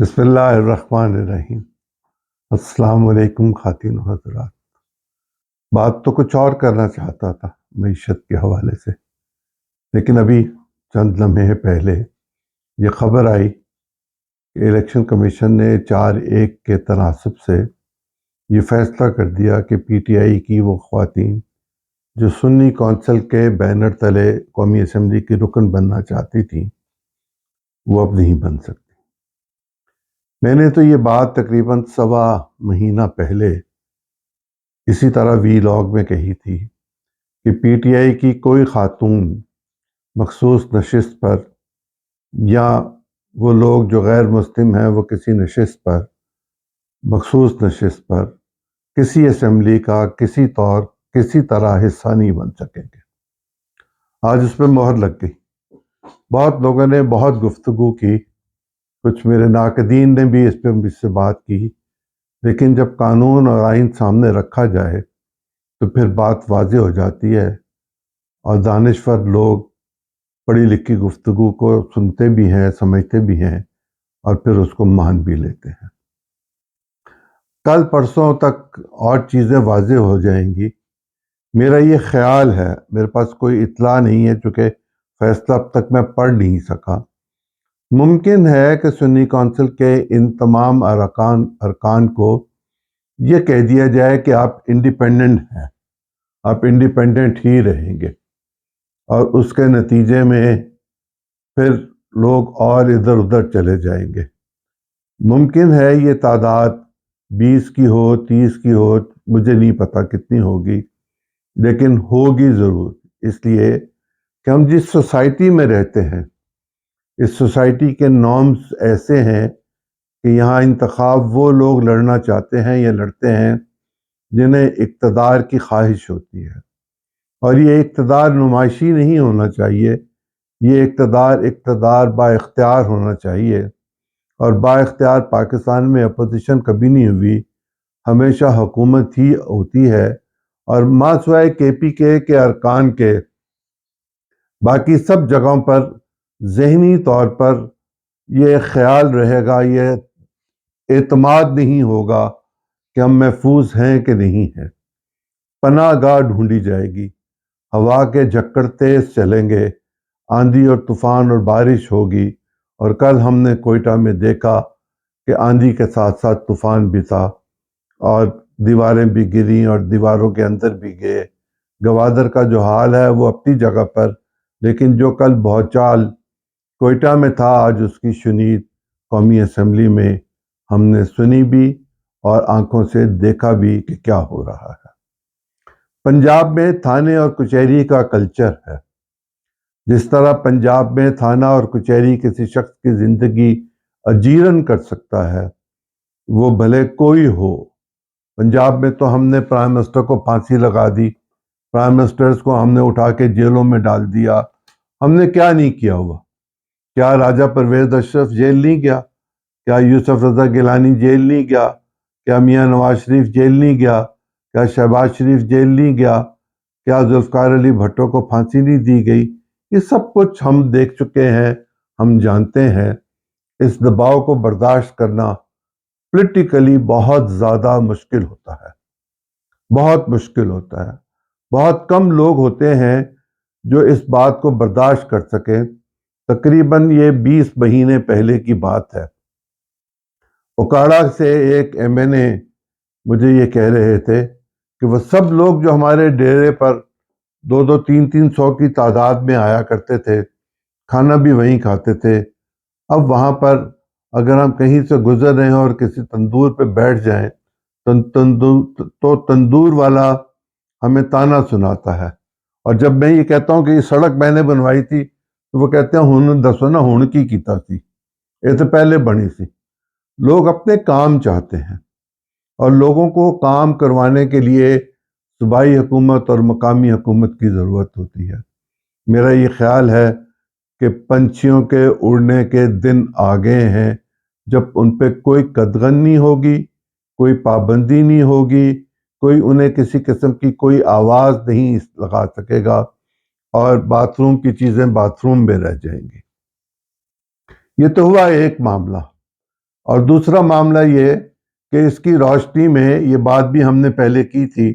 بسم اللہ الرحمن الرحیم۔ السلام علیکم خواتین و حضرات۔ بات تو کچھ اور کرنا چاہتا تھا معیشت کے حوالے سے، لیکن ابھی چند لمحے پہلے یہ خبر آئی کہ الیکشن کمیشن نے 4-1 کے تناسب سے یہ فیصلہ کر دیا کہ پی ٹی آئی کی وہ خواتین جو سنی کونسل کے بینر تلے قومی اسمبلی کی رکن بننا چاہتی تھیں وہ اب نہیں بن سکتی۔ میں نے تو یہ بات تقریباً 1.25 مہینہ پہلے اسی طرح وی لاگ میں کہی تھی کہ پی ٹی آئی کی کوئی خاتون مخصوص نشست پر، یا وہ لوگ جو غیر مسلم ہیں وہ کسی نشست پر، مخصوص نشست پر کسی اسمبلی کا کسی طرح حصہ نہیں بن سکیں گے۔ آج اس پہ مہر لگ گئی۔ بہت لوگوں نے بہت گفتگو کی، کچھ میرے ناقدین نے بھی اس پہ مجھ سے بات کی، لیکن جب قانون اور آئین سامنے رکھا جائے تو پھر بات واضح ہو جاتی ہے، اور دانشور لوگ پڑھی لکھی گفتگو کو سنتے بھی ہیں، سمجھتے بھی ہیں، اور پھر اس کو مان بھی لیتے ہیں۔ کل پرسوں تک اور چیزیں واضح ہو جائیں گی، میرا یہ خیال ہے۔ میرے پاس کوئی اطلاع نہیں ہے چونکہ فیصلہ اب تک میں پڑھ نہیں سکا۔ ممکن ہے کہ سنی کونسل کے ان تمام ارکان کو یہ کہہ دیا جائے کہ آپ انڈیپینڈنٹ ہیں، آپ انڈیپینڈنٹ ہی رہیں گے، اور اس کے نتیجے میں پھر لوگ اور ادھر ادھر چلے جائیں گے۔ ممکن ہے یہ تعداد 20 کی ہو، 30 کی ہو، مجھے نہیں پتا کتنی ہوگی، لیکن ہوگی ضرور، اس لیے کہ ہم جس سوسائٹی میں رہتے ہیں اس سوسائٹی کے نارمز ایسے ہیں کہ یہاں انتخاب وہ لوگ لڑنا چاہتے ہیں یا لڑتے ہیں جنہیں اقتدار کی خواہش ہوتی ہے، اور یہ اقتدار نمائشی نہیں ہونا چاہیے، یہ اقتدار با اختیار ہونا چاہیے، اور با اختیار پاکستان میں اپوزیشن کبھی نہیں ہوئی، ہمیشہ حکومت ہی ہوتی ہے، اور ماسوائے کے پی کے ارکان کے باقی سب جگہوں پر ذہنی طور پر یہ خیال رہے گا، یہ اعتماد نہیں ہوگا کہ ہم محفوظ ہیں کہ نہیں ہیں۔ پناہ گاہ ڈھونڈی جائے گی، ہوا کے جھکڑ تیز چلیں گے، آندھی اور طوفان اور بارش ہوگی، اور کل ہم نے کوئٹہ میں دیکھا کہ آندھی کے ساتھ ساتھ طوفان بھی تھا، اور دیواریں بھی گریں اور دیواروں کے اندر بھی گئے۔ گوادر کا جو حال ہے وہ اپنی جگہ پر، لیکن جو کل بہوچال کوئٹہ میں تھا آج اس کی شنید قومی اسمبلی میں ہم نے سنی بھی اور آنکھوں سے دیکھا بھی کہ کیا ہو رہا ہے۔ پنجاب میں تھانے اور کچہری کا کلچر ہے۔ جس طرح پنجاب میں تھانہ اور کچہری کسی شخص کی زندگی اجیرن کر سکتا ہے، وہ بھلے کوئی ہو۔ پنجاب میں تو ہم نے پرائم منسٹر کو پھانسی لگا دی، پرائم منسٹرز کو ہم نے اٹھا کے جیلوں میں ڈال دیا۔ ہم نے کیا نہیں کیا ہوا؟ کیا راجہ پرویز اشرف جیل نہیں گیا؟ کیا یوسف رضا گیلانی جیل نہیں گیا؟ کیا میاں نواز شریف جیل نہیں گیا؟ کیا شہباز شریف جیل نہیں گیا؟ کیا ذوالفقار علی بھٹو کو پھانسی نہیں دی گئی؟ یہ سب کچھ ہم دیکھ چکے ہیں، ہم جانتے ہیں۔ اس دباؤ کو برداشت کرنا پولیٹیکلی بہت زیادہ مشکل ہوتا ہے، بہت مشکل ہوتا ہے۔ بہت کم لوگ ہوتے ہیں جو اس بات کو برداشت کر سکیں۔ تقریباً یہ 20 مہینے پہلے کی بات ہے، اوکاڑا سے ایک ایم این اے مجھے یہ کہہ رہے تھے کہ وہ سب لوگ جو ہمارے ڈیرے پر 200-300 کی تعداد میں آیا کرتے تھے، کھانا بھی وہیں کھاتے تھے، اب وہاں پر اگر ہم کہیں سے گزر رہے ہیں اور کسی تندور پہ بیٹھ جائیں تو تندور والا ہمیں تانا سناتا ہے، اور جب میں یہ کہتا ہوں کہ یہ سڑک میں نے بنوائی تھی تو وہ کہتے ہیں ہن دسو نا ہن کی کیتا سی، یہ تو پہلے بنی سی۔ لوگ اپنے کام چاہتے ہیں، اور لوگوں کو کام کروانے کے لیے صوبائی حکومت اور مقامی حکومت کی ضرورت ہوتی ہے۔ میرا یہ خیال ہے کہ پنچھیوں کے اڑنے کے دن آ گئے ہیں جب ان پہ کوئی قدغن نہیں ہوگی، کوئی پابندی نہیں ہوگی، کوئی انہیں کسی قسم کی کوئی آواز نہیں لگا سکے گا، اور باتھ روم کی چیزیں باتھ روم میں رہ جائیں گی۔ یہ تو ہوا ایک معاملہ۔ اور دوسرا معاملہ یہ کہ اس کی روشنی میں یہ بات بھی ہم نے پہلے کی تھی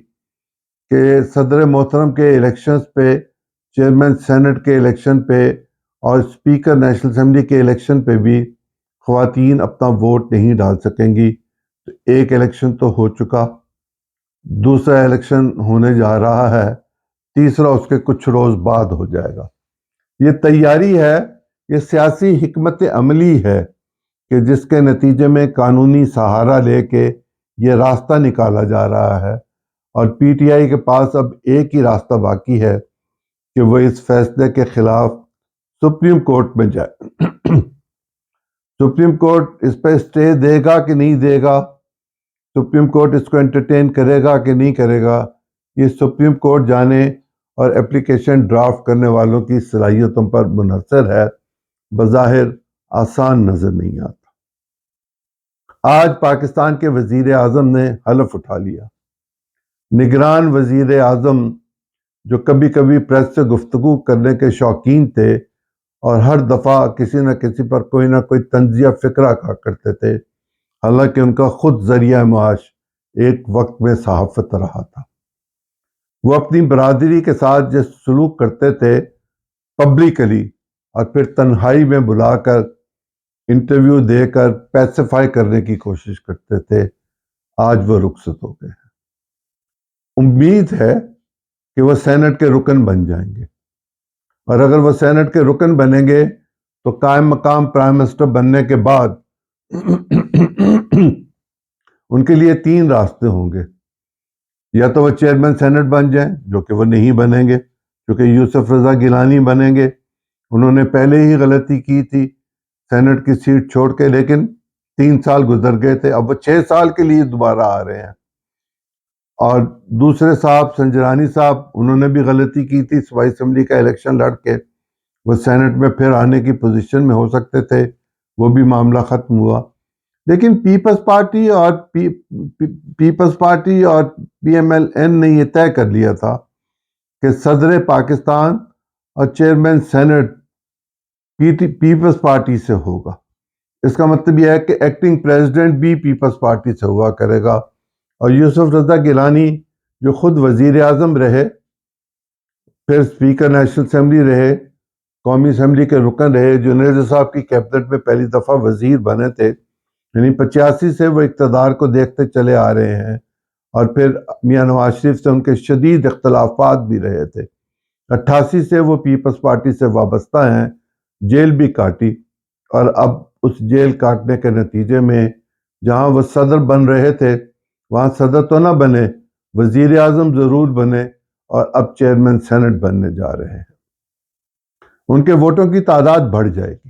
کہ صدر محترم کے الیکشنز پہ، چیئرمین سینٹ کے الیکشن پہ اور اسپیکر نیشنل اسمبلی کے الیکشن پہ بھی خواتین اپنا ووٹ نہیں ڈال سکیں گی۔ ایک الیکشن تو ہو چکا، دوسرا الیکشن ہونے جا رہا ہے، تیسرا اس کے کچھ روز بعد ہو جائے گا۔ یہ تیاری ہے، یہ سیاسی حکمت عملی ہے کہ جس کے نتیجے میں قانونی سہارا لے کے یہ راستہ نکالا جا رہا ہے، اور پی ٹی آئی کے پاس اب ایک ہی راستہ باقی ہے کہ وہ اس فیصلے کے خلاف سپریم کورٹ میں جائے۔ سپریم کورٹ اس پہ اسٹے دے گا کہ نہیں دے گا، سپریم کورٹ اس کو انٹرٹین کرے گا کہ نہیں کرے گا، یہ سپریم کورٹ جانے اور اپلیکیشن ڈرافٹ کرنے والوں کی صلاحیتوں پر منحصر ہے۔ بظاہر آسان نظر نہیں آتا۔ آج پاکستان کے وزیر اعظم نے حلف اٹھا لیا۔ نگران وزیر اعظم جو کبھی کبھی پریس سے گفتگو کرنے کے شوقین تھے اور ہر دفعہ کسی نہ کسی پر کوئی نہ کوئی طنزیہ فکرہ کہا کرتے تھے، حالانکہ ان کا خود ذریعہ معاش ایک وقت میں صحافت رہا تھا، وہ اپنی برادری کے ساتھ جو سلوک کرتے تھے پبلکلی اور پھر تنہائی میں بلا کر انٹرویو دے کر پیسیفائی کرنے کی کوشش کرتے تھے، آج وہ رخصت ہو گئے ہیں۔ امید ہے کہ وہ سینٹ کے رکن بن جائیں گے، اور اگر وہ سینٹ کے رکن بنیں گے تو قائم مقام پرائم منسٹر بننے کے بعد ان کے لیے 3 راستے ہوں گے۔ یا تو وہ چیئرمین سینٹ بن جائیں، جو کہ وہ نہیں بنیں گے کیونکہ یوسف رضا گیلانی بنیں گے۔ انہوں نے پہلے ہی غلطی کی تھی سینٹ کی سیٹ چھوڑ کے، لیکن 3 سال گزر گئے تھے، اب وہ 6 سال کے لیے دوبارہ آ رہے ہیں۔ اور دوسرے صاحب سنجرانی صاحب، انہوں نے بھی غلطی کی تھی، صوبائی اسمبلی کا الیکشن لڑ کے وہ سینٹ میں پھر آنے کی پوزیشن میں ہو سکتے تھے، وہ بھی معاملہ ختم ہوا۔ لیکن پیپلز پارٹی اور پی ایم ایل این نے یہ طے کر لیا تھا کہ صدر پاکستان اور چیئرمین سینٹ پیپلز پارٹی سے ہوگا۔ اس کا مطلب یہ ہے کہ ایکٹنگ پریزیڈنٹ بھی پیپلز پارٹی سے ہوا کرے گا، اور یوسف رضا گیلانی جو خود وزیر اعظم رہے، پھر اسپیکر نیشنل اسمبلی رہے، قومی اسمبلی کے رکن رہے، جنید صاحب کی کیبنٹ میں پہلی دفعہ وزیر بنے تھے، یعنی 85 سے وہ اقتدار کو دیکھتے چلے آ رہے ہیں، اور پھر میاں نواز شریف سے ان کے شدید اختلافات بھی رہے تھے۔ 88 سے وہ پیپلز پارٹی سے وابستہ ہیں، جیل بھی کاٹی، اور اب اس جیل کاٹنے کے نتیجے میں جہاں وہ صدر بن رہے تھے وہاں صدر تو نہ بنے، وزیر اعظم ضرور بنے، اور اب چیئرمین سینٹ بننے جا رہے ہیں۔ ان کے ووٹوں کی تعداد بڑھ جائے گی،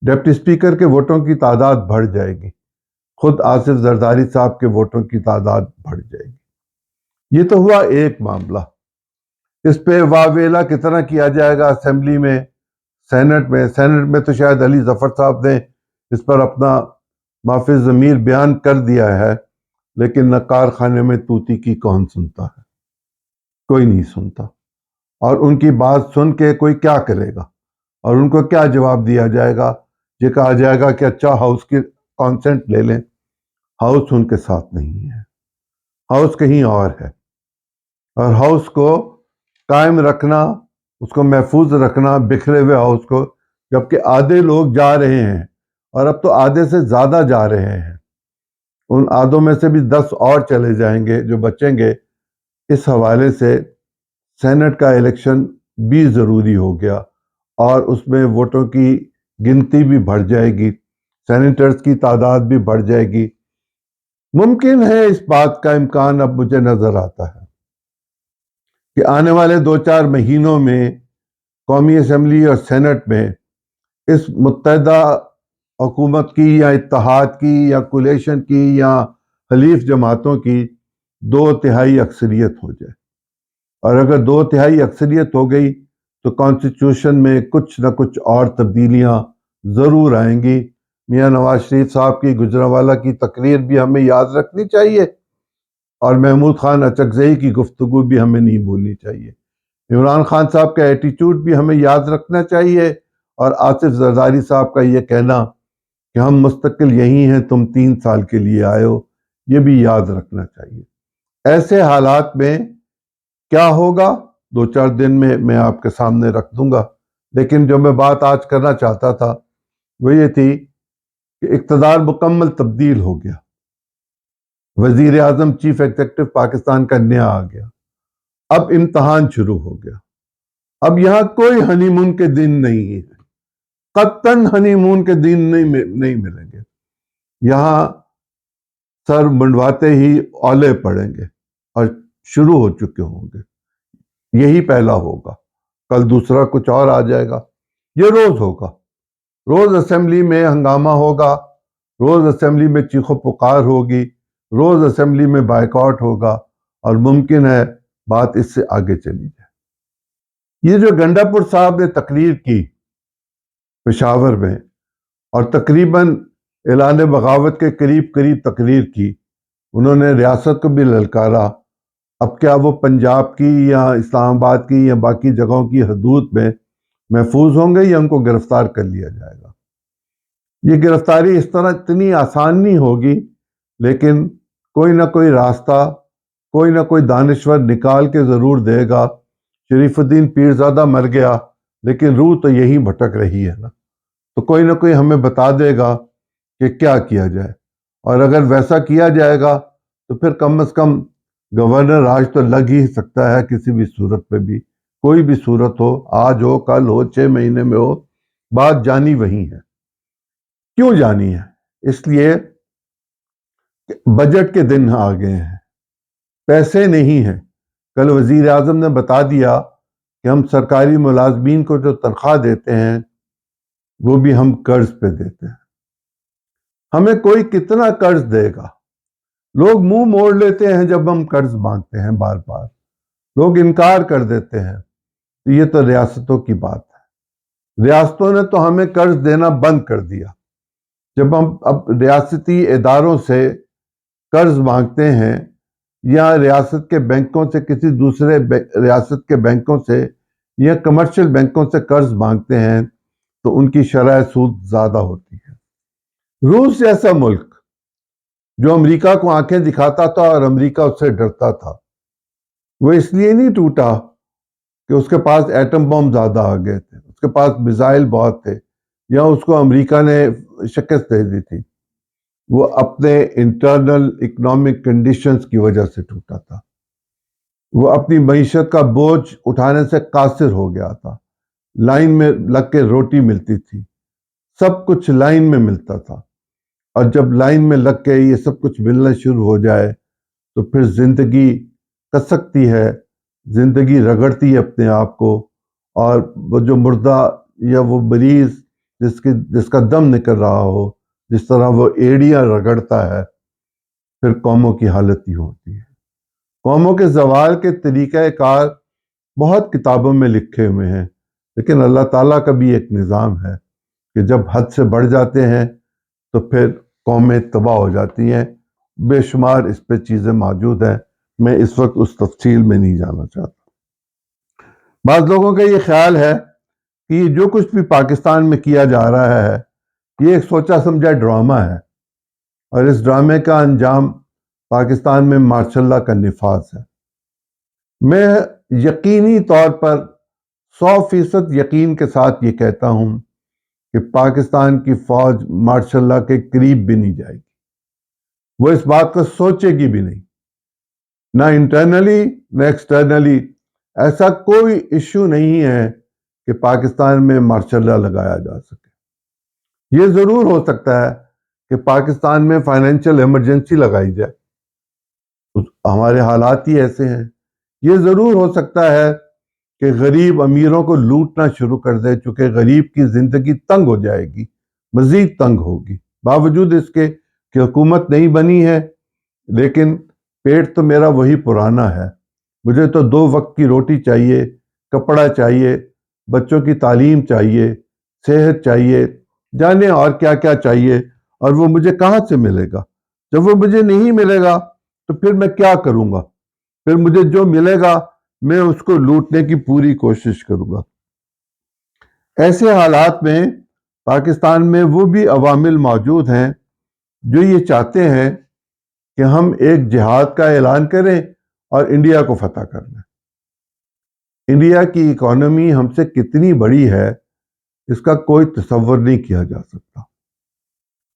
ڈپٹی اسپیکر کے ووٹوں کی تعداد بڑھ جائے گی، خود آصف زرداری صاحب کے ووٹوں کی تعداد بڑھ جائے گی۔ یہ تو ہوا ایک معاملہ۔ اس پہ واویلا کتنا کیا جائے گا اسمبلی میں، سینٹ میں تو شاید علی ظفر صاحب نے اس پر اپنا معافی ضمیر بیان کر دیا ہے، لیکن نہ کارخانے میں طوطی کی کون سنتا ہے، کوئی نہیں سنتا۔ اور ان کی بات سن کے کوئی کیا کرے گا، اور ان کو کیا جواب دیا جائے گا؟ یہ کہا جائے گا کہ اچھا ہاؤس کی کانسنٹ لے لیں۔ ہاؤس ان کے ساتھ نہیں ہے، ہاؤس کہیں اور ہے، اور ہاؤس کو قائم رکھنا، اس کو محفوظ رکھنا، بکھرے ہوئے ہاؤس کو، جبکہ آدھے لوگ جا رہے ہیں، اور اب تو آدھے سے زیادہ جا رہے ہیں، ان آدھوں میں سے بھی 10 اور چلے جائیں گے جو بچیں گے۔ اس حوالے سے سینٹ کا الیکشن بھی ضروری ہو گیا، اور اس میں ووٹوں کی گنتی بھی بڑھ جائے گی، سینیٹرز کی تعداد بھی بڑھ جائے گی۔ ممکن ہے، اس بات کا امکان اب مجھے نظر آتا ہے کہ آنے والے 2-4 مہینوں میں قومی اسمبلی اور سینٹ میں اس متحدہ حکومت کی یا اتحاد کی یا کولیشن کی یا حلیف جماعتوں کی 2/3 اکثریت ہو جائے، اور اگر 2/3 اکثریت ہو گئی تو کانسٹیٹیوشن میں کچھ نہ کچھ اور تبدیلیاں ضرور آئیں گی۔ میاں نواز شریف صاحب کی گجرانوالہ کی تقریر بھی ہمیں یاد رکھنی چاہیے، اور محمود خان اچکزئی کی گفتگو بھی ہمیں نہیں بھولنی چاہیے، عمران خان صاحب کا ایٹیٹیوڈ بھی ہمیں یاد رکھنا چاہیے، اور آصف زرداری صاحب کا یہ کہنا کہ ہم مستقل یہی ہیں، تم 3 سال کے لیے آئے ہو، یہ بھی یاد رکھنا چاہیے۔ ایسے حالات میں کیا ہوگا 2-4 دن میں آپ کے سامنے رکھ دوں گا، لیکن جو میں بات آج کرنا چاہتا تھا وہ یہ تھی کہ اقتدار مکمل تبدیل ہو گیا، وزیر اعظم چیف ایگزیکٹو پاکستان کا نیا آ گیا، اب امتحان شروع ہو گیا۔ اب یہاں کوئی ہنی مون کے دن نہیں ہے، قطعاً ہنی مون کے دن نہیں ملیں گے۔ یہاں سر منڈواتے ہی اولے پڑیں گے اور شروع ہو چکے ہوں گے۔ یہی پہلا ہوگا، کل دوسرا کچھ اور آ جائے گا، یہ روز ہوگا۔ روز اسمبلی میں ہنگامہ ہوگا، روز اسمبلی میں چیخ و پکار ہوگی، روز اسمبلی میں بائیکاٹ ہوگا، اور ممکن ہے بات اس سے آگے چلی جائے۔ یہ جو گنڈا پور صاحب نے تقریر کی پشاور میں، اور تقریباً اعلان بغاوت کے قریب تقریر کی، انہوں نے ریاست کو بھی للکارا۔ اب کیا وہ پنجاب کی یا اسلام آباد کی یا باقی جگہوں کی حدود میں محفوظ ہوں گے یا ان کو گرفتار کر لیا جائے گا؟ یہ گرفتاری اس طرح اتنی آسان نہیں ہوگی، لیکن کوئی نہ کوئی راستہ، کوئی نہ کوئی دانشور نکال کے ضرور دے گا۔ شریف الدین پیرزادہ مر گیا، لیکن روح تو یہی بھٹک رہی ہے نا، تو کوئی نہ کوئی ہمیں بتا دے گا کہ کیا کیا جائے۔ اور اگر ویسا کیا جائے گا تو پھر کم از کم گورنر راج تو لگ ہی سکتا ہے کسی بھی صورت پہ بھی، کوئی بھی صورت ہو، آج ہو، کل ہو، 6 مہینے میں ہو، بات جانی وہی ہے۔ کیوں جانی ہے؟ اس لیے کہ بجٹ کے دن آ گئے ہیں، پیسے نہیں ہیں۔ کل وزیر اعظم نے بتا دیا کہ ہم سرکاری ملازمین کو جو تنخواہ دیتے ہیں وہ بھی ہم قرض پہ دیتے ہیں۔ ہمیں کوئی کتنا قرض دے گا؟ لوگ منہ موڑ لیتے ہیں جب ہم قرض مانگتے ہیں، بار بار لوگ انکار کر دیتے ہیں۔ یہ تو ریاستوں کی بات ہے، ریاستوں نے تو ہمیں قرض دینا بند کر دیا۔ جب ہم اب ریاستی اداروں سے قرض مانگتے ہیں یا ریاست کے بینکوں سے، کسی دوسرے ریاست کے بینکوں سے یا کمرشل بینکوں سے قرض مانگتے ہیں، تو ان کی شرح سود زیادہ ہوتی ہے۔ روس جیسا ملک جو امریکہ کو آنکھیں دکھاتا تھا اور امریکہ اس سے ڈرتا تھا، وہ اس لیے نہیں ٹوٹا کہ اس کے پاس ایٹم بم زیادہ آ گئے تھے، اس کے پاس میزائل بہت تھے، یا اس کو امریکہ نے شکست دے دی تھی۔ وہ اپنے انٹرنل اکنامک کنڈیشنز کی وجہ سے ٹوٹا تھا۔ وہ اپنی معیشت کا بوجھ اٹھانے سے قاصر ہو گیا تھا۔ لائن میں لگ کے روٹی ملتی تھی، سب کچھ لائن میں ملتا تھا، اور جب لائن میں لگ کے یہ سب کچھ ملنا شروع ہو جائے تو پھر زندگی کسکتی ہے، زندگی رگڑتی ہے اپنے آپ کو، اور وہ جو مردہ یا وہ مریض جس کا دم نکل رہا ہو، جس طرح وہ ایڑیاں رگڑتا ہے، پھر قوموں کی حالت ہی ہوتی ہے۔ قوموں کے زوال کے طریقہ کار بہت کتابوں میں لکھے ہوئے ہیں، لیکن اللہ تعالیٰ کا بھی ایک نظام ہے کہ جب حد سے بڑھ جاتے ہیں تو پھر قومیں تباہ ہو جاتی ہیں۔ بے شمار اس پہ چیزیں موجود ہیں، میں اس وقت اس تفصیل میں نہیں جانا چاہتا۔ بعض لوگوں کا یہ خیال ہے کہ یہ جو کچھ بھی پاکستان میں کیا جا رہا ہے یہ ایک سوچا سمجھا ڈرامہ ہے، اور اس ڈرامے کا انجام پاکستان میں ماشاء اللہ کا نفاذ ہے۔ میں یقینی طور پر 100% یقین کے ساتھ یہ کہتا ہوں کہ پاکستان کی فوج ماشاء اللہ کے قریب بھی نہیں جائے گی، وہ اس بات کو سوچے گی بھی نہیں، نہ انٹرنلی نہ ایکسٹرنلی۔ ایسا کوئی ایشو نہیں ہے کہ پاکستان میں مارشل لا لگایا جا سکے۔ یہ ضرور ہو سکتا ہے کہ پاکستان میں فائنینشیل ایمرجنسی لگائی جائے، ہمارے حالات ہی ایسے ہیں۔ یہ ضرور ہو سکتا ہے کہ غریب امیروں کو لوٹنا شروع کر دے، چونکہ غریب کی زندگی تنگ ہو جائے گی، مزید تنگ ہوگی، باوجود اس کے کہ حکومت نہیں بنی ہے، لیکن پیٹ تو میرا وہی پرانا ہے، مجھے تو 2 وقت کی روٹی چاہیے، کپڑا چاہیے، بچوں کی تعلیم چاہیے، صحت چاہیے، جانے اور کیا کیا چاہیے، اور وہ مجھے کہاں سے ملے گا؟ جب وہ مجھے نہیں ملے گا تو پھر میں کیا کروں گا؟ پھر مجھے جو ملے گا میں اس کو لوٹنے کی پوری کوشش کروں گا۔ ایسے حالات میں پاکستان میں وہ بھی عوامل موجود ہیں جو یہ چاہتے ہیں کہ ہم ایک جہاد کا اعلان کریں اور انڈیا کو فتح کر لیں۔ انڈیا کی اکانومی ہم سے کتنی بڑی ہے اس کا کوئی تصور نہیں کیا جا سکتا۔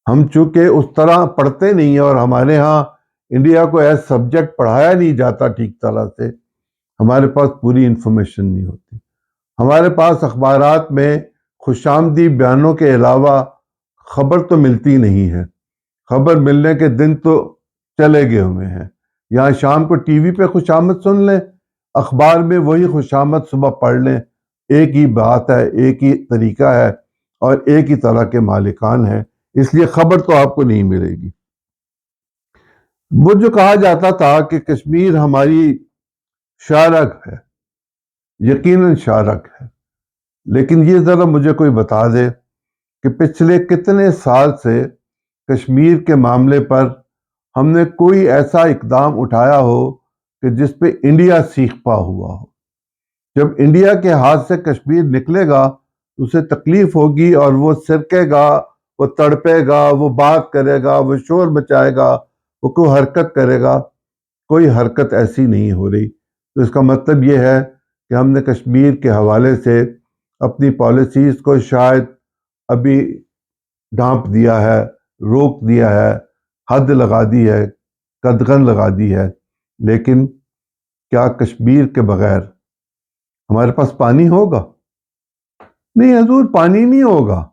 ہم چونکہ اس طرح پڑھتے نہیں ہیں اور ہمارے ہاں انڈیا کو ایز سبجیکٹ پڑھایا نہیں جاتا ٹھیک طرح سے، ہمارے پاس پوری انفارمیشن نہیں ہوتی۔ ہمارے پاس اخبارات میں خوش آمدی بیانوں کے علاوہ خبر تو ملتی نہیں ہے۔ خبر ملنے کے دن تو چلے گئے ہوئے ہیں۔ یہاں شام کو ٹی وی پہ خوش آمد سن لیں، اخبار میں وہی خوش آمد صبح پڑھ لیں، ایک ہی بات ہے، ایک ہی طریقہ ہے اور ایک ہی طرح کے مالکان ہیں، اس لیے خبر تو آپ کو نہیں ملے گی۔ وہ جو کہا جاتا تھا کہ کشمیر ہماری شارک ہے، یقیناً شارک ہے، لیکن یہ ذرا مجھے کوئی بتا دے کہ پچھلے کتنے سال سے کشمیر کے معاملے پر ہم نے کوئی ایسا اقدام اٹھایا ہو کہ جس پہ انڈیا سیخ پا ہوا ہو۔ جب انڈیا کے ہاتھ سے کشمیر نکلے گا تو اسے تکلیف ہوگی اور وہ سرکے گا، وہ تڑپے گا، وہ بات کرے گا، وہ شور مچائے گا، وہ کوئی حرکت کرے گا۔ کوئی حرکت ایسی نہیں ہو رہی، تو اس کا مطلب یہ ہے کہ ہم نے کشمیر کے حوالے سے اپنی پالیسیز کو شاید ابھی ڈھانپ دیا ہے، روک دیا ہے، حد لگا دی ہے، قدغن لگا دی ہے۔ لیکن کیا کشمیر کے بغیر ہمارے پاس پانی ہوگا؟ نہیں حضور، پانی نہیں ہوگا۔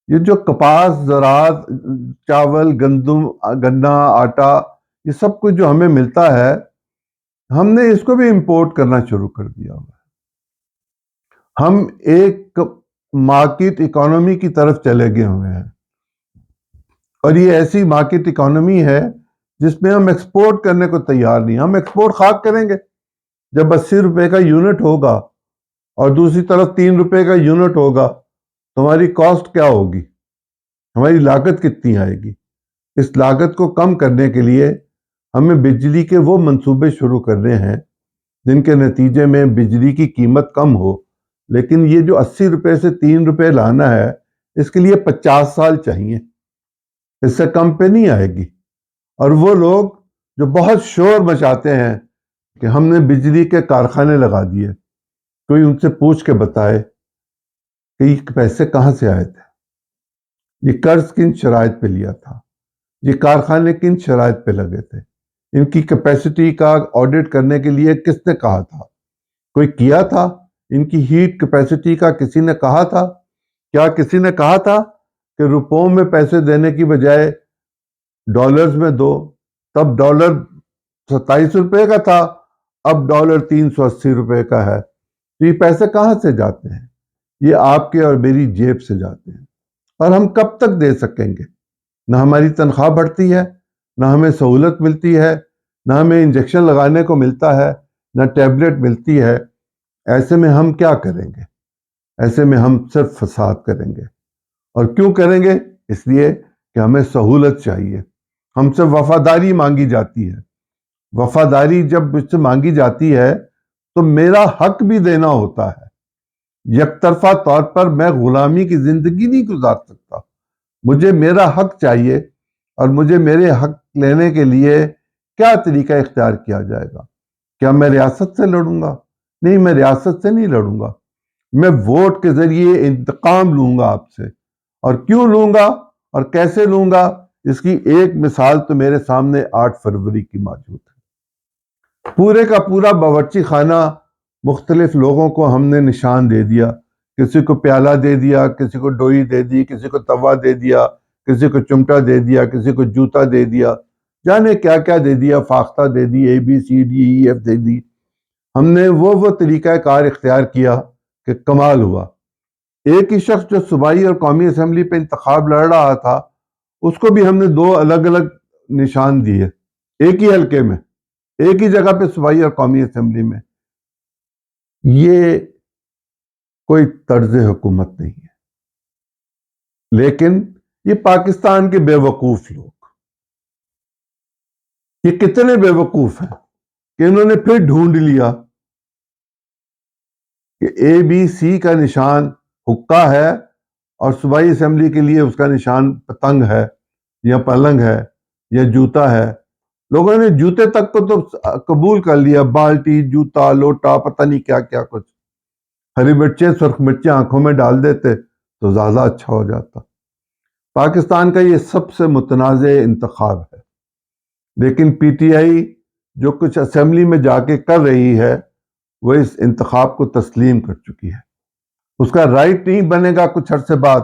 یہ جو کپاس، زراعت، چاول، گندم، گنا، آٹا، یہ سب کچھ جو ہمیں ملتا ہے، ہم نے اس کو بھی امپورٹ کرنا شروع کر دیا ہوا ہے۔ ہم ایک مارکیٹ اکانومی کی طرف چلے گئے ہوئے ہیں، اور یہ ایسی مارکیٹ اکانومی ہے جس میں ہم ایکسپورٹ کرنے کو تیار نہیں۔ ہم ایکسپورٹ خاک کریں گے جب 80 روپے کا یونٹ ہوگا اور دوسری طرف 3 روپے کا یونٹ ہوگا، تو ہماری کاسٹ کیا ہوگی، ہماری لاگت کتنی آئے گی؟ اس لاگت کو کم کرنے کے لیے ہمیں بجلی کے وہ منصوبے شروع کرنے ہیں جن کے نتیجے میں بجلی کی قیمت کم ہو، لیکن یہ جو 80 روپے سے 3 روپے لانا ہے، اس کے لیے 50 سال چاہیے، اس سے کم پہ نہیں آئے گی۔ اور وہ لوگ جو بہت شور مچاتے ہیں کہ ہم نے بجلی کے کارخانے لگا دیے، کوئی ان سے پوچھ کے بتائے کہ یہ پیسے کہاں سے آئے تھے، یہ قرض کن شرائط پہ لیا تھا، یہ کارخانے کن شرائط پہ لگے تھے، ان کی کیپیسٹی کا آڈٹ کرنے کے لیے کس نے کہا تھا؟ کوئی کیا تھا؟ ان کی ہیٹ کیپیسٹی کا کسی نے کہا تھا؟ کیا کسی نے کہا تھا کہ روپوں میں پیسے دینے کی بجائے ڈالرز میں دو؟ تب ڈالر 27 روپے کا تھا، اب ڈالر 380 روپے کا ہے۔ تو یہ پیسے کہاں سے جاتے ہیں؟ یہ آپ کے اور میری جیب سے جاتے ہیں، اور ہم کب تک دے سکیں گے؟ نہ ہماری تنخواہ بڑھتی ہے، نہ ہمیں سہولت ملتی ہے، نہ ہمیں انجیکشن لگانے کو ملتا ہے، نہ ٹیبلٹ ملتی ہے۔ ایسے میں ہم کیا کریں گے؟ ایسے میں ہم صرف فساد کریں گے۔ اور کیوں کریں گے؟ اس لیے کہ ہمیں سہولت چاہیے، ہم سے وفاداری مانگی جاتی ہے۔ وفاداری جب مجھ سے مانگی جاتی ہے تو میرا حق بھی دینا ہوتا ہے۔ یک طرفہ طور پر میں غلامی کی زندگی نہیں گزار سکتا، مجھے میرا حق چاہیے، اور مجھے میرے حق لینے کے لیے کیا طریقہ اختیار کیا جائے گا؟ کیا میں ریاست سے لڑوں گا؟ نہیں، میں ریاست سے نہیں لڑوں گا، میں ووٹ کے ذریعے انتقام لوں گا آپ سے۔ اور کیوں لوں گا اور کیسے لوں گا، اس کی ایک مثال تو میرے سامنے 8 فروری کی موجود ہے۔ پورے کا پورا باورچی خانہ مختلف لوگوں کو ہم نے نشان دے دیا، کسی کو پیالہ دے دیا، کسی کو ڈوئی دے دی، کسی کو توا دے دیا، کسی کو چمٹا دے دیا، کسی کو جوتا دے دیا، جانے کیا کیا دے دیا، فاختہ دے دی، ABCDEF دے دی۔ ہم نے وہ طریقہ کار اختیار کیا کہ کمال ہوا۔ ایک ہی شخص جو صوبائی اور قومی اسمبلی پہ انتخاب لڑ رہا تھا، اس کو بھی ہم نے 2 الگ الگ نشان دیے، ایک ہی حلقے میں، ایک ہی جگہ پہ صوبائی اور قومی اسمبلی میں۔ یہ کوئی طرز حکومت نہیں ہے، لیکن یہ پاکستان کے بے وقوف لوگ، یہ کتنے بے وقوف ہیں کہ انہوں نے پھر ڈھونڈ لیا کہ ABC کا نشان حقہ ہے اور صوبائی اسمبلی کے لیے اس کا نشان پتنگ ہے یا پلنگ ہے یا جوتا ہے. لوگوں نے جوتے تک کو تو قبول کر لیا، بالٹی، جوتا، لوٹا، پتہ نہیں کیا کیا کچھ. ہری مرچیں، سرخ مرچیں آنکھوں میں ڈال دیتے تو زیادہ اچھا ہو جاتا. پاکستان کا یہ سب سے متنازع انتخاب ہے، لیکن پی ٹی آئی جو کچھ اسمبلی میں جا کے کر رہی ہے وہ اس انتخاب کو تسلیم کر چکی ہے. اس کا رائٹ نہیں بنے گا کچھ عرصے بعد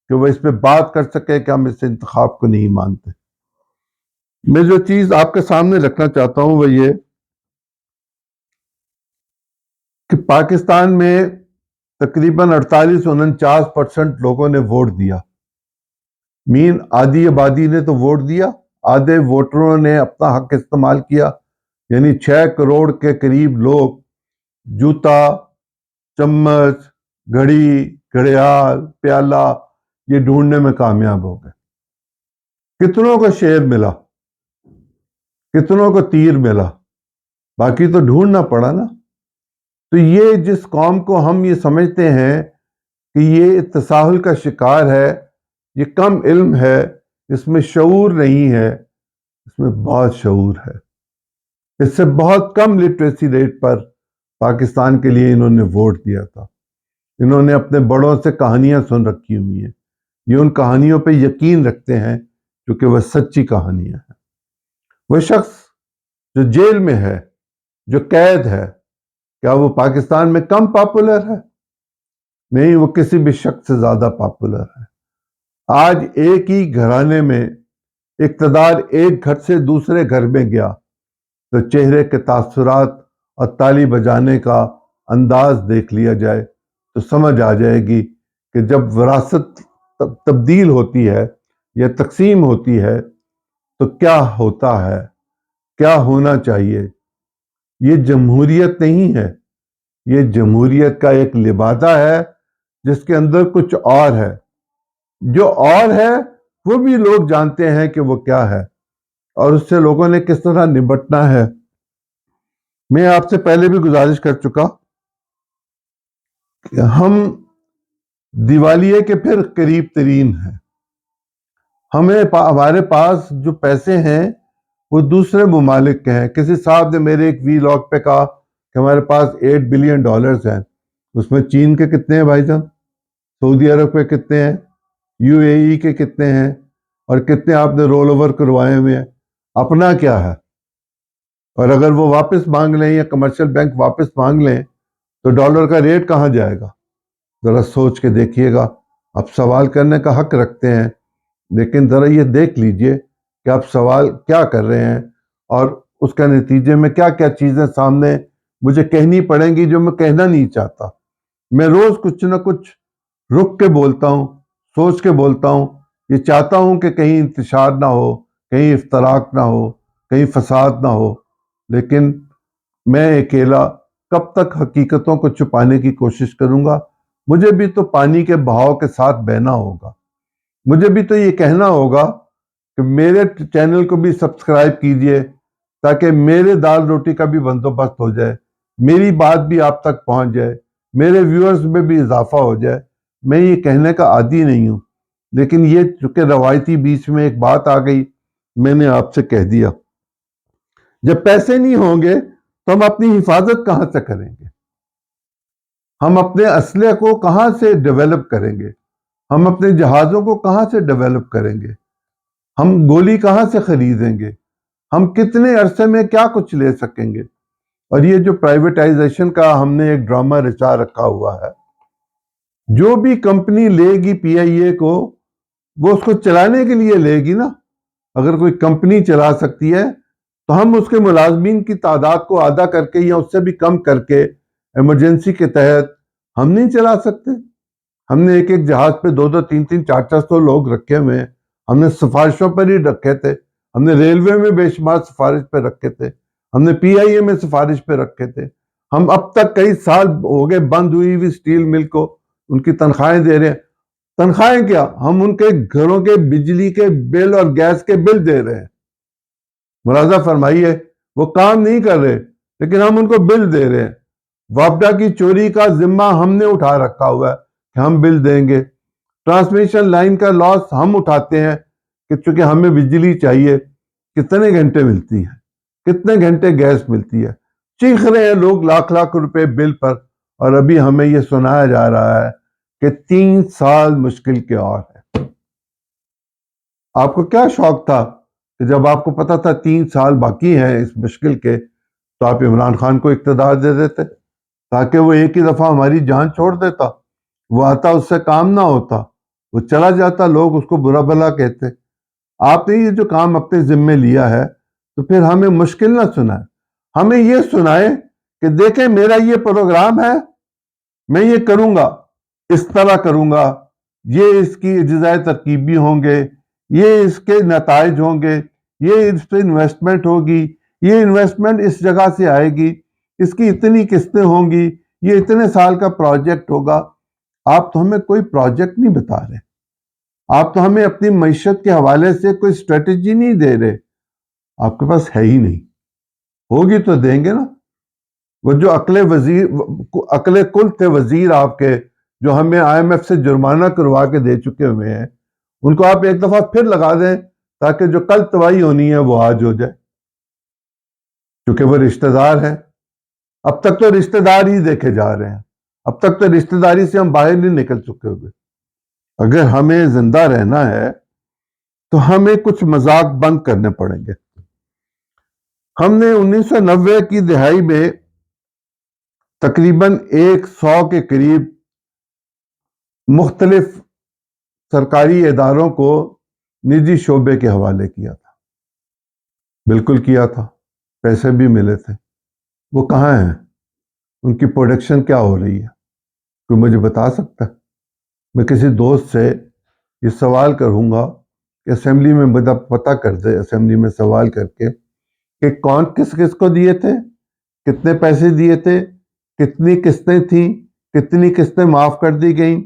کہ وہ اس پہ بات کر سکے کہ ہم اس انتخاب کو نہیں مانتے. میں جو چیز آپ کے سامنے رکھنا چاہتا ہوں وہ یہ کہ پاکستان میں تقریباً 48-49% لوگوں نے ووٹ دیا. مین آدھی آبادی نے تو ووٹ دیا، آدھے ووٹروں نے اپنا حق استعمال کیا، یعنی 6 کروڑ کے قریب لوگ جوتا، چمچ، گھڑی، گھڑیال، پیالہ یہ ڈھونڈنے میں کامیاب ہو گئے. کتنوں کو شیر ملا، کتنوں کو تیر ملا، باقی تو ڈھونڈنا پڑا نا. تو یہ جس قوم کو ہم یہ سمجھتے ہیں کہ یہ تساہل کا شکار ہے، یہ کم علم ہے، اس میں شعور نہیں ہے، اس میں بہت شعور ہے. اس سے بہت کم لٹریسی ریٹ پر پاکستان کے لیے انہوں نے ووٹ دیا تھا. انہوں نے اپنے بڑوں سے کہانیاں سن رکھی ہوئی ہیں، یہ ان کہانیوں پہ یقین رکھتے ہیں کیونکہ وہ سچی کہانیاں ہیں. وہ شخص جو جیل میں ہے، جو قید ہے، کیا وہ پاکستان میں کم پاپولر ہے؟ نہیں، وہ کسی بھی شخص سے زیادہ پاپولر ہے. آج ایک ہی گھرانے میں اقتدار ایک گھر سے دوسرے گھر میں گیا تو چہرے کے تاثرات اور تالی بجانے کا انداز دیکھ لیا جائے تو سمجھ آ جائے گی کہ جب وراثت تبدیل ہوتی ہے یا تقسیم ہوتی ہے تو کیا ہوتا ہے، کیا ہونا چاہیے. یہ جمہوریت نہیں ہے، یہ جمہوریت کا ایک لبادہ ہے جس کے اندر کچھ اور ہے. جو اور ہے وہ بھی لوگ جانتے ہیں کہ وہ کیا ہے اور اس سے لوگوں نے کس طرح نمٹنا ہے. میں آپ سے پہلے بھی گزارش کر چکا کہ ہم دیوالیے کے پھر قریب ترین ہیں. ہمارے پاس جو پیسے ہیں وہ دوسرے ممالک کے ہیں. کسی صاحب نے میرے ایک وی لاگ پہ کہا کہ ہمارے پاس $8 بلین ہیں. اس میں چین کے کتنے ہیں بھائی جان؟ سعودی عرب کے کتنے ہیں؟ یو اے ای کے کتنے ہیں؟ اور کتنے آپ نے رول اوور کروائے ہوئے ہیں؟ اپنا کیا ہے؟ اور اگر وہ واپس مانگ لیں یا کمرشل بینک واپس مانگ لیں تو ڈالر کا ریٹ کہاں جائے گا؟ ذرا سوچ کے دیکھیے گا. آپ سوال کرنے کا حق رکھتے ہیں، لیکن ذرا یہ دیکھ لیجئے کہ آپ سوال کیا کر رہے ہیں اور اس کا نتیجے میں کیا کیا چیزیں سامنے مجھے کہنی پڑیں گی جو میں کہنا نہیں چاہتا. میں روز کچھ نہ کچھ رک کے بولتا ہوں، سوچ کے بولتا ہوں. یہ چاہتا ہوں کہ کہیں انتشار نہ ہو، کہیں افتراق نہ ہو، کہیں فساد نہ ہو، لیکن میں اکیلا کب تک حقیقتوں کو چھپانے کی کوشش کروں گا؟ مجھے بھی تو پانی کے بہاؤ کے ساتھ بہنا ہوگا. مجھے بھی تو یہ کہنا ہوگا کہ میرے چینل کو بھی سبسکرائب کیجئے تاکہ میرے دال روٹی کا بھی بندوبست ہو جائے، میری بات بھی آپ تک پہنچ جائے، میرے ویورز میں بھی اضافہ ہو جائے. میں یہ کہنے کا عادی نہیں ہوں، لیکن یہ چونکہ روایتی بیچ میں ایک بات آ گئی، میں نے آپ سے کہہ دیا. جب پیسے نہیں ہوں گے تو ہم اپنی حفاظت کہاں سے کریں گے؟ ہم اپنے اسلحے کو کہاں سے ڈیولپ کریں گے؟ ہم اپنے جہازوں کو کہاں سے ڈیولپ کریں گے؟ ہم گولی کہاں سے خریدیں گے؟ ہم کتنے عرصے میں کیا کچھ لے سکیں گے؟ اور یہ جو پرائیویٹائزیشن کا ہم نے ایک ڈرامہ رچا رکھا ہوا ہے، جو بھی کمپنی لے گی پی آئی اے کو، وہ اس کو چلانے کے لیے لے گی نا. اگر کوئی کمپنی چلا سکتی ہے تو ہم اس کے ملازمین کی تعداد کو آدھا کر کے یا اس سے بھی کم کر کے ایمرجنسی کے تحت ہم نہیں چلا سکتے؟ ہم نے ایک ایک جہاز پہ 2-2, 3-3, 400 لوگ رکھے ہوئے ہیں. ہم نے سفارشوں پر ہی رکھے تھے، ہم نے ریلوے میں بے شمار سفارش پہ رکھے تھے، ہم نے پی آئی اے میں سفارش پہ رکھے تھے. ہم اب تک کئی سال ہو گئے بند ہوئی ہوئی سٹیل مل کو ان کی تنخواہیں دے رہے ہیں. تنخواہیں کیا، ہم ان کے گھروں کے بجلی کے بل اور گیس کے بل دے رہے ہیں. ملاحظہ فرمائیے، وہ کام نہیں کر رہے لیکن ہم ان کو بل دے رہے ہیں. وابڈا کی چوری کا ذمہ ہم نے اٹھا رکھا ہوا ہے کہ ہم بل دیں گے. ٹرانسمیشن لائن کا لاس ہم اٹھاتے ہیں کہ چونکہ ہمیں بجلی چاہیے، کتنے گھنٹے ملتی ہے، کتنے گھنٹے گیس ملتی ہے، چیخ رہے ہیں لوگ لاکھ لاکھ روپے بل پر، اور ابھی ہمیں یہ سنایا جا رہا ہے کہ 3 سال مشکل کے اور ہے۔ آپ کو کیا شوق تھا کہ جب آپ کو پتا تھا 3 سال باقی ہیں اس مشکل کے، تو آپ عمران خان کو اقتدار دے دیتے تاکہ وہ ایک ہی دفعہ ہماری جان چھوڑ دیتا، وہ آتا، اس سے کام نہ ہوتا، وہ چلا جاتا، لوگ اس کو برا بھلا کہتے۔ آپ نے یہ جو کام اپنے ذمے لیا ہے تو پھر ہمیں مشکل نہ سنائے، ہمیں یہ سنائے کہ دیکھیں میرا یہ پروگرام ہے، میں یہ کروں گا، اس طرح کروں گا، یہ اس کی اجزائے ترکیبی ہوں گے، یہ اس کے نتائج ہوں گے، یہ اس پہ انویسٹمنٹ ہوگی، یہ انویسٹمنٹ اس جگہ سے آئے گی، اس کی اتنی قسطیں ہوں گی، یہ اتنے سال کا پروجیکٹ ہوگا۔ آپ تو ہمیں کوئی پروجیکٹ نہیں بتا رہے، آپ تو ہمیں اپنی معیشت کے حوالے سے کوئی اسٹریٹجی نہیں دے رہے، آپ کے پاس ہے ہی نہیں، ہوگی تو دیں گے نا۔ وہ جو عقل کل تھے وزیر آپ کے، جو ہمیں آئی ایم ایف سے جرمانہ کروا کے دے چکے ہوئے ہیں، ان کو آپ ایک دفعہ پھر لگا دیں تاکہ جو کل تباہی ہونی ہے وہ آج ہو جائے، کیونکہ وہ رشتہ دار ہیں۔ اب تک تو رشتہ دار ہی دیکھے جا رہے ہیں، اب تک تو رشتہ داری سے ہم باہر نہیں نکل چکے ہوئے۔ اگر ہمیں زندہ رہنا ہے تو ہمیں کچھ مذاق بند کرنے پڑیں گے۔ ہم نے 1990 کی دہائی میں تقریباً 100 کے قریب مختلف سرکاری اداروں کو نجی شعبے کے حوالے کیا تھا، بالکل کیا تھا، پیسے بھی ملے تھے۔ وہ کہاں ہیں؟ ان کی پروڈکشن کیا ہو رہی ہے؟ کوئی مجھے بتا سکتا ہے؟ میں کسی دوست سے یہ سوال کروں گا کہ اسمبلی میں مجھے پتہ کر دے، اسمبلی میں سوال کر کے کہ کون کس کس کو دیے تھے، کتنے پیسے دیے تھے، کتنی قسطیں تھیں، کتنی قسطیں معاف کر دی گئیں،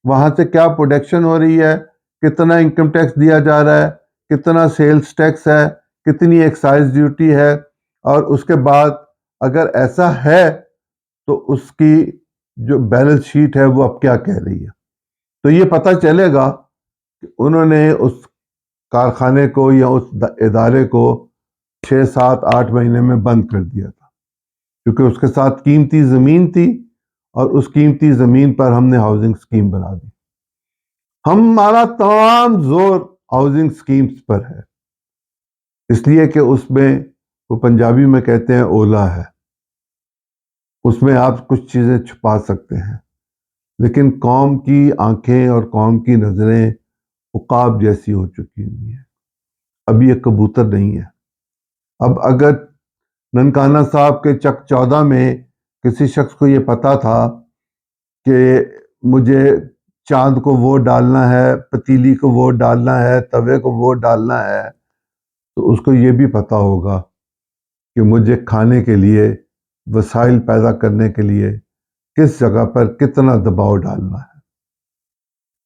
وہاں سے کیا پروڈکشن ہو رہی ہے، کتنا انکم ٹیکس دیا جا رہا ہے، کتنا سیلز ٹیکس ہے، کتنی ایکسائز ڈیوٹی ہے، اور اس کے بعد اگر ایسا ہے تو اس کی جو بیلنس شیٹ ہے وہ اب کیا کہہ رہی ہے۔ تو یہ پتہ چلے گا کہ انہوں نے اس کارخانے کو یا اس ادارے کو 6 7 8 مہینے میں بند کر دیا تھا، کیونکہ اس کے ساتھ قیمتی زمین تھی، اور اس قیمتی زمین پر ہم نے ہاؤسنگ سکیم بنا دی۔ ہمارا تمام زور ہاؤسنگ سکیمز پر ہے، اس لیے کہ اس میں وہ پنجابی میں کہتے ہیں اولا ہے، اس میں آپ کچھ چیزیں چھپا سکتے ہیں، لیکن قوم کی آنکھیں اور قوم کی نظریں عقاب جیسی ہو چکی ہوئی ہیں، اب یہ کبوتر نہیں ہے۔ اب اگر ننکانہ صاحب کے چک 14 میں کسی شخص کو یہ پتا تھا کہ مجھے چاند کو ووٹ ڈالنا ہے، پتیلی کو ووٹ ڈالنا ہے، توے کو ووٹ ڈالنا ہے، تو اس کو یہ بھی پتا ہوگا کہ مجھے کھانے کے لیے، وسائل پیدا کرنے کے لیے کس جگہ پر کتنا دباؤ ڈالنا ہے۔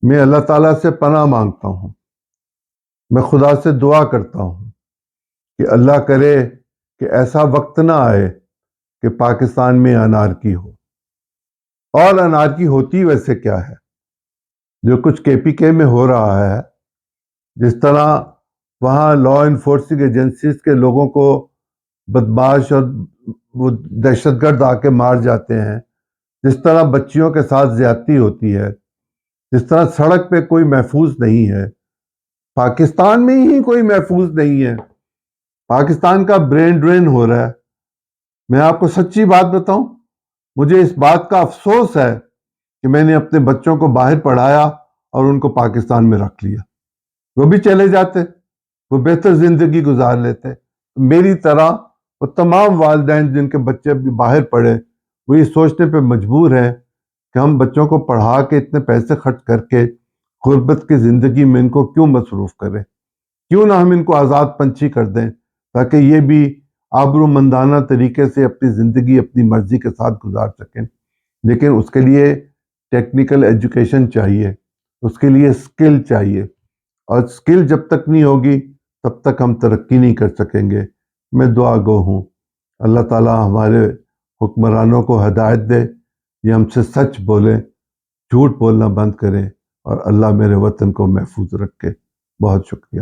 میں اللہ تعالیٰ سے پناہ مانگتا ہوں، میں خدا سے دعا کرتا ہوں کہ اللہ کرے کہ ایسا وقت نہ آئے کہ پاکستان میں انارکی ہو۔ اور انارکی ہوتی ویسے کیا ہے؟ جو کچھ کے پی کے میں ہو رہا ہے، جس طرح وہاں لا انفورسنگ ایجنسیز کے لوگوں کو بدماش اور وہ دہشت گرد آ کے مار جاتے ہیں، جس طرح بچیوں کے ساتھ زیادتی ہوتی ہے، جس طرح سڑک پہ کوئی محفوظ نہیں ہے، پاکستان میں ہی کوئی محفوظ نہیں ہے، پاکستان کا برین ڈرین ہو رہا ہے۔ میں آپ کو سچی بات بتاؤں، مجھے اس بات کا افسوس ہے کہ میں نے اپنے بچوں کو باہر پڑھایا اور ان کو پاکستان میں رکھ لیا۔ وہ بھی چلے جاتے، وہ بہتر زندگی گزار لیتے، میری طرح وہ تمام والدین جن کے بچے ابھی باہر پڑھے، وہ یہ سوچنے پہ مجبور ہیں کہ ہم بچوں کو پڑھا کے اتنے پیسے خرچ کر کے غربت کی زندگی میں ان کو کیوں مصروف کریں، کیوں نہ ہم ان کو آزاد پنچھی کر دیں تاکہ یہ بھی آبرو مندانہ طریقے سے اپنی زندگی اپنی مرضی کے ساتھ گزار سکیں۔ لیکن اس کے لیے ٹیکنیکل ایجوکیشن چاہیے، اس کے لیے سکل چاہیے، اور سکل جب تک نہیں ہوگی تب تک ہم ترقی نہیں کر سکیں گے۔ میں دعا گو ہوں اللہ تعالیٰ ہمارے حکمرانوں کو ہدایت دے، یہ ہم سے سچ بولیں، جھوٹ بولنا بند کریں، اور اللہ میرے وطن کو محفوظ رکھے. بہت شکریہ.